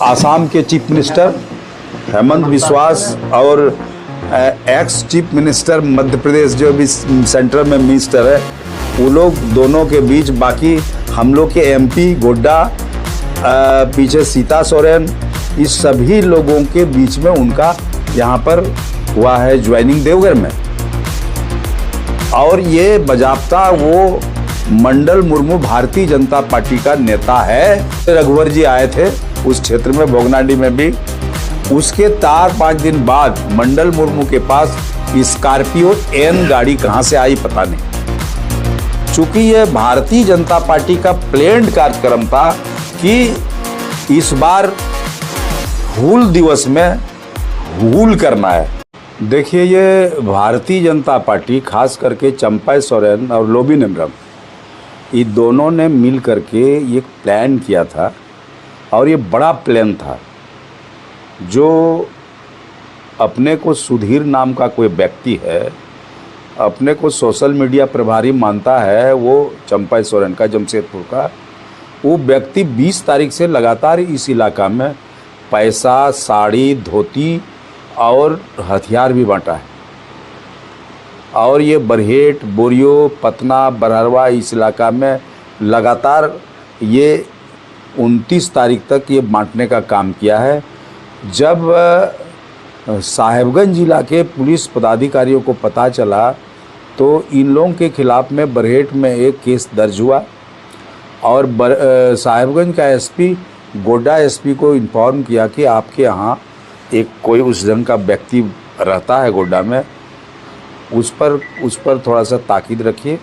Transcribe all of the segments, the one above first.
आसाम के chief minister Hemant बिस्वास और ex chief minister Madhya Pradesh जो भी सेंट्रल में मिनिस्टर है, वो लोग दोनों के बीच, बाकी हम लोग के एमपी गोड्डा, पीछे सीता सोरेन, इस सभी लोगों के बीच में उनका यहाँ पर हुआ है ज्वाइनिंग देवघर में। और ये बजाबता वो मंडल मुर्मू भारतीय जनता पार्टी का नेता है। रघुवर जी आए थे उस क्षेत्र में, भोगनाडी में भी। उसके 4-5 दिन बाद मंडल मुर्मू के पास स्कॉर्पियो एन गाड़ी कहां से आई पता नहीं। चूंकि ये भारतीय जनता पार्टी का प्लेन्ड कार्यक्रम था कि इस बार हूल दिवस में हूल करना है। देखिए, ये भारतीय जनता पार्टी खास करके चंपा सोरेन और लोबिन एमरम, ये दोनों ने मिल करके एक प्लान किया था, और ये बड़ा प्लान था। जो अपने को सुधीर नाम का कोई व्यक्ति है, अपने को सोशल मीडिया प्रभारी मानता है, वो चंपा सोरेन का, जमशेदपुर का, वो व्यक्ति 20 तारीख से लगातार इस इलाका में पैसा, साड़ी, धोती और हथियार भी बांटा है। और ये बरहेट, बोरियो, पतना, बरहरवा, इस इलाका में लगातार ये 29 तारीख तक ये बांटने का काम किया है। जब साहेबगंज जिला के पुलिस पदाधिकारियों को पता चला तो इन लोगों के खिलाफ में बरहेट में एक केस दर्ज हुआ, और साहेबगंज का एसपी गोड्डा एसपी को इन्फॉर्म किया कि आपके यहाँ एक कोई उस ढंग का व्यक्ति रहता है गोड्डा में, उस पर थोड़ा सा ताकीद रखिए।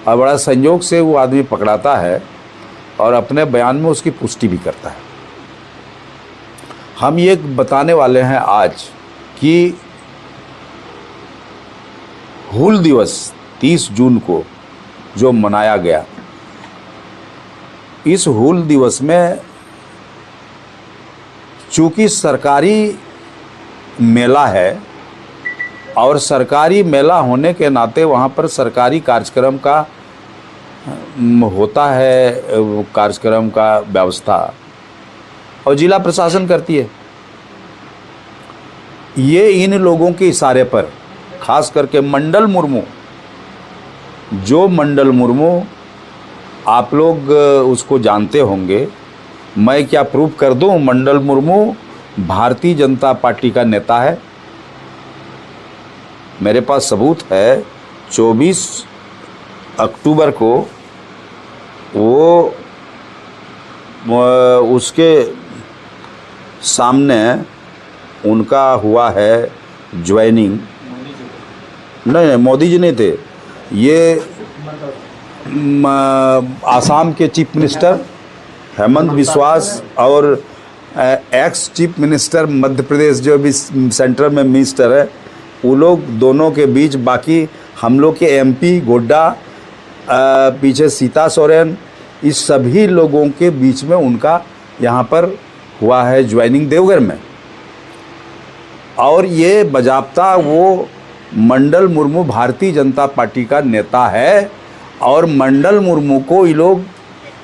और बड़ा संयोग से वो आदमी पकड़ाता है और अपने बयान में उसकी पुष्टि भी करता है। हम ये बताने वाले हैं आज कि हूल दिवस 30 जून को जो मनाया गया, इस हूल दिवस में चूँकि सरकारी मेला है, और सरकारी मेला होने के नाते वहाँ पर सरकारी कार्यक्रम का होता है, कार्यक्रम का व्यवस्था और जिला प्रशासन करती है। ये इन लोगों के इशारे पर, खास करके मंडल मुर्मू, जो मंडल मुर्मू आप लोग उसको जानते होंगे, मैं क्या प्रूफ कर दूं, मंडल मुर्मू भारतीय जनता पार्टी का नेता है। मेरे पास सबूत है। 24 अक्टूबर को वो उसके सामने उनका हुआ है ज्वाइनिंग। नहीं, मोदी जी नहीं थे, ये आसाम के चीफ मिनिस्टर हेमंत बिस्वास और ex chief minister Madhya Pradesh जो भी सेंट्रल में मिनिस्टर है, वो लोग दोनों के बीच, बाकी हम लोग के एमपी गोड्डा, पीछे सीता सोरेन, इस सभी लोगों के बीच में उनका यहाँ पर हुआ है ज्वाइनिंग देवघर में। और ये बजाबता वो मंडल मुर्मू भारतीय जनता पार्टी का नेता है, और मंडल मुर्मू को ये लोग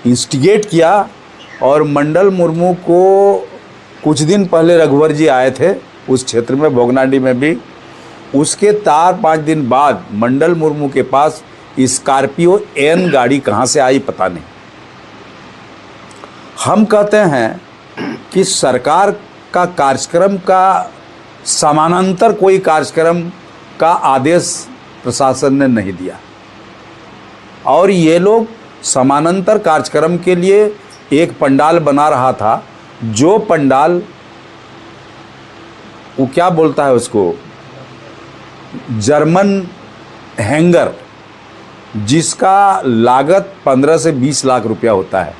इंस्टिगेट किया। और मंडल मुर्मू को कुछ दिन पहले रघुवर जी आए थे उस क्षेत्र में, भोगनाडी में भी। उसके 4-5 दिन बाद मंडल मुर्मू के पास स्कॉर्पियो एन गाड़ी कहां से आई पता नहीं। हम कहते हैं कि सरकार का कार्यक्रम का समानांतर कोई कार्यक्रम का आदेश प्रशासन ने नहीं दिया, और ये लोग समानांतर कार्यक्रम के लिए एक पंडाल बना रहा था। जो पंडाल, वो क्या बोलता है उसको, जर्मन हैंगर, जिसका लागत 15 से 20 लाख रुपया होता है,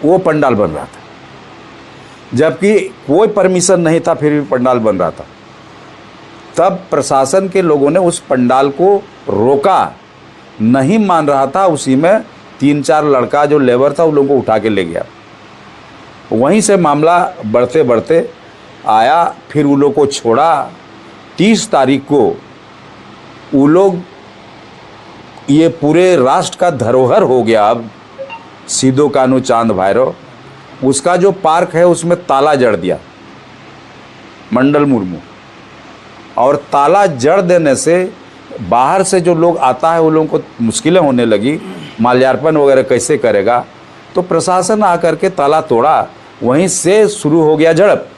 वो पंडाल बन रहा था। जबकि कोई परमिशन नहीं था, फिर भी पंडाल बन रहा था। तब प्रशासन के लोगों ने उस पंडाल को रोका, नहीं मान रहा था। उसी में 3-4 लड़का जो लेबर था, उन लोगों को उठा के ले गया। वहीं से मामला बढ़ते बढ़ते आया, फिर उन लोगों को छोड़ा। 30 तारीख को वो लोग, ये पूरे राष्ट्र का धरोहर हो गया अब सिदो कान्हू चांद भैरव, उसका जो पार्क है उसमें ताला जड़ दिया मंडल मुर्मू, और ताला जड़ देने से बाहर से जो लोग आता है वो लोगों को मुश्किलें होने लगी, माल्यार्पण वगैरह कैसे करेगा, तो प्रशासन आकर के ताला तोड़ा, वहीं से शुरू हो गया झड़प।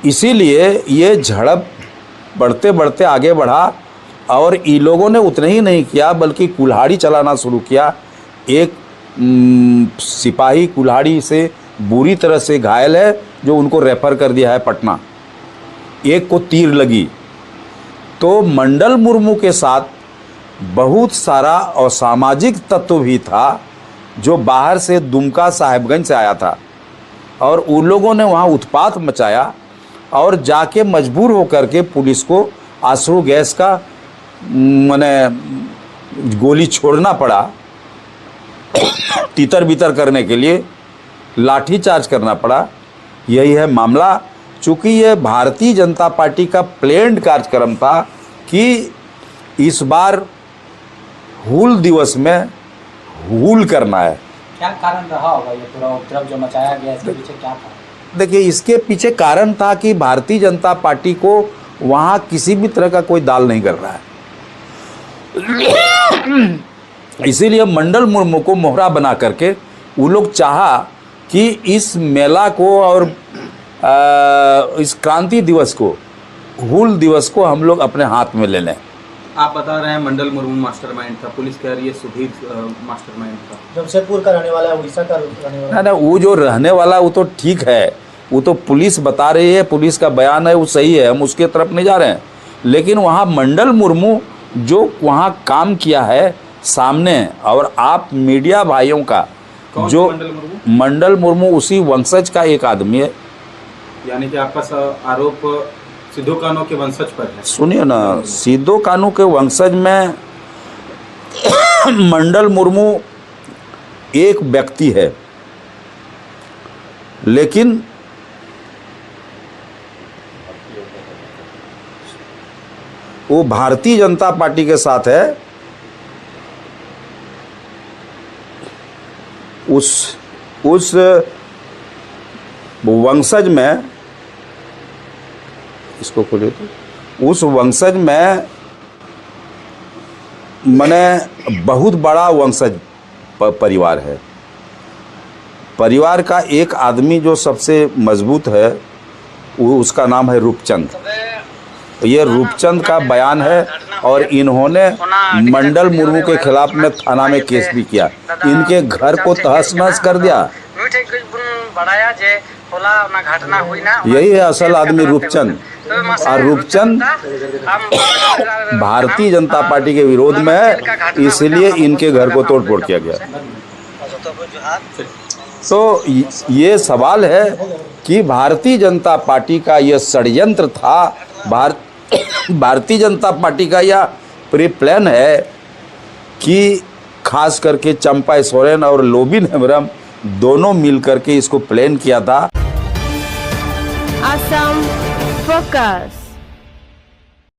इसीलिए ये झड़प बढ़ते बढ़ते आगे बढ़ा और इन लोगों ने उतना ही नहीं किया बल्कि कुल्हाड़ी चलाना शुरू किया। एक सिपाही कुल्हाड़ी से बुरी तरह से घायल है जो उनको रेफर कर दिया है पटना, एक को तीर लगी। तो मंडल मुर्मू के साथ बहुत सारा असामाजिक तत्व भी था जो बाहर से दुमका साहेबगंज से आया था, और उन लोगों ने वहाँ उत्पात मचाया और जाके मजबूर होकर के पुलिस को आंसू गैस का माने गोली छोड़ना पड़ा, तितर बितर करने के लिए लाठी चार्ज करना पड़ा। यही है मामला। चूँकि ये भारतीय जनता पार्टी का प्लेन्ड कार्यक्रम था कि इस बार हूल दिवस में हूल करना है। क्या कारण रहा होगा ये पूरा उपद्रव जो मचाया गया, इसके पीछे क्या था? देखिए, इसके पीछे कारण था कि भारतीय जनता पार्टी को वहाँ किसी भी तरह का कोई दाल नहीं कर रहा है। इसीलिए मंडल मुर्मू को मोहरा बना करके वो लोग चाहा कि इस मेला को और इस क्रांति दिवस को, हूल दिवस को हम लोग अपने हाथ में ले लें। आप बता रहे हैं मंडल मुर्मू मास्टरमाइंड था, पुलिस कह रही है सुधीर मास्टरमाइंड था। जमशेदपुर का रहने वाला है, उड़ीसा का रहने वाला है। ना, वो जो रहने वाला वो तो ठीक है, वो तो पुलिस बता रही है, पुलिस का बयान है, वो सही है, हम उसके तरफ नहीं जा रहे हैं। लेकिन वहाँ मंडल मुर्मू जो वहाँ काम किया है सामने, और आप मीडिया भाइयों का जो मंडल मुर्मू उसी वंशज का एक आदमी है, यानी कि आपका आरोप सिद्धू कानू के वंशज पर है। सुनिए ना, सिद्धू कानू के वंशज में मंडल मुर्मू एक व्यक्ति है, लेकिन वो भारतीय जनता पार्टी के साथ है। उस वंशज में, इसको खोले तो, उस वंशज में माने बहुत बड़ा वंशज परिवार है। परिवार का एक आदमी जो सबसे मजबूत है वो उसका नाम है रूपचंद। ये रूपचंद का बयान है, और इन्होंने मंडल मुर्मू के खिलाफ में थाना में केस भी किया, इनके घर को तहस नहस कर दिया। यही है असल आदमी रूपचंद। और रूपचंद भारतीय जनता पार्टी के विरोध में है, इसलिए इनके घर को तोड़ फोड़ किया गया। तो ये सवाल है कि भारतीय जनता पार्टी का यह षड्यंत्र था, भारतीय जनता पार्टी का यह प्री प्लान है कि खास करके चंपा सोरेन और लोबिन हेम्ब्रम दोनों मिलकर के इसको प्लान किया था। असम फोकस।